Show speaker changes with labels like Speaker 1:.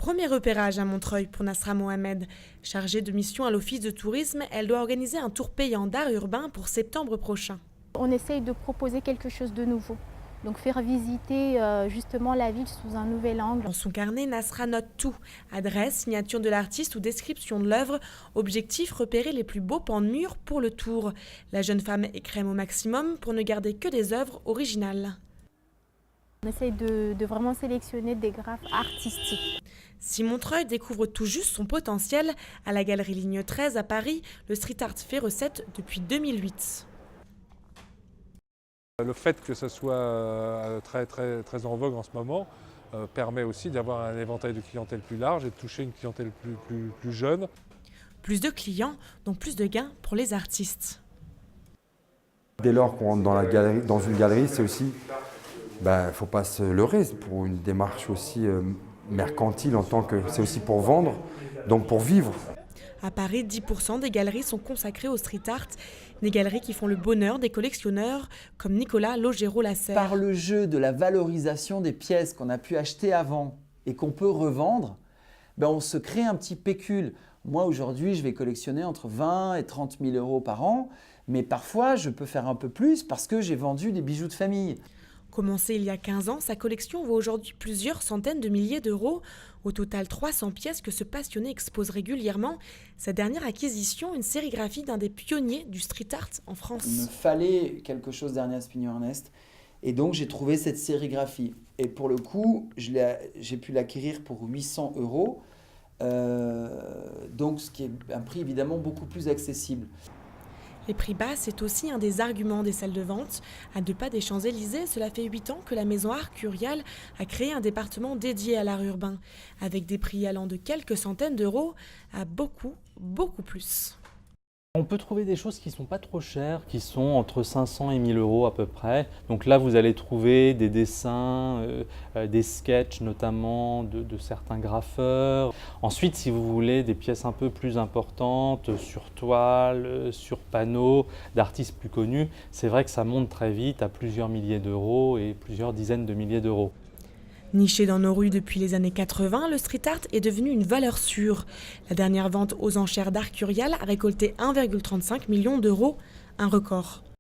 Speaker 1: Premier repérage à Montreuil pour Nasra Mohamed. Chargée de mission à l'Office de tourisme, elle doit organiser un tour payant d'art urbain pour septembre prochain.
Speaker 2: On essaye de proposer quelque chose de nouveau. Donc faire visiter justement la ville sous un nouvel angle.
Speaker 1: Dans son carnet, Nasra note tout. Adresse, signature de l'artiste ou description de l'œuvre. Objectif, repérer les plus beaux pans de mur pour le tour. La jeune femme écrème au maximum pour ne garder que des œuvres originales.
Speaker 2: On essaye de vraiment sélectionner des graphes artistiques.
Speaker 1: Si Montreuil découvre tout juste son potentiel, à la galerie Ligne 13 à Paris, le street art fait recette depuis 2008.
Speaker 3: Le fait que ce soit très en vogue en ce moment permet aussi d'avoir un éventail de clientèle plus large et de toucher une clientèle plus jeune.
Speaker 1: Plus de clients, donc plus de gains pour les artistes.
Speaker 4: Dès lors qu'on rentre dans une galerie, c'est aussi, il ne faut pas se leurrer, pour une démarche aussi mercantile en tant que c'est aussi pour vendre, donc pour vivre.
Speaker 1: À Paris, 10% des galeries sont consacrées au street art, des galeries qui font le bonheur des collectionneurs, comme Nicolas Logero-Lasserre.
Speaker 5: Par le jeu de la valorisation des pièces qu'on a pu acheter avant et qu'on peut revendre, on se crée un petit pécule. Moi, aujourd'hui, je vais collectionner entre 20 et 30 000 euros par an, mais parfois, je peux faire un peu plus parce que j'ai vendu des bijoux de famille.
Speaker 1: Commencée il y a 15 ans, sa collection vaut aujourd'hui plusieurs centaines de milliers d'euros. Au total, 300 pièces que ce passionné expose régulièrement. Sa dernière acquisition, une sérigraphie d'un des pionniers du street art en France.
Speaker 5: Il me fallait quelque chose d'Ernest Pignon-Ernest. Et donc, j'ai trouvé cette sérigraphie. Et pour le coup, j'ai pu l'acquérir pour 800 euros. Donc, ce qui est un prix évidemment beaucoup plus accessible.
Speaker 1: Les prix bas, c'est aussi un des arguments des salles de vente. À 2 pas des Champs-Élysées, cela fait 8 ans que la maison Art Curial a créé un département dédié à l'art urbain, avec des prix allant de quelques centaines d'euros à beaucoup plus.
Speaker 6: On peut trouver des choses qui ne sont pas trop chères, qui sont entre 500 et 1000 euros à peu près. Donc là, vous allez trouver des dessins, des sketchs notamment de certains graffeurs. Ensuite, si vous voulez des pièces un peu plus importantes, sur toile, sur panneau, d'artistes plus connus, c'est vrai que ça monte très vite à plusieurs milliers d'euros et plusieurs dizaines de milliers d'euros.
Speaker 1: Niché dans nos rues depuis les années 80, le street art est devenu une valeur sûre. La dernière vente aux enchères d'Art Curial a récolté 1,35 million d'euros, un record.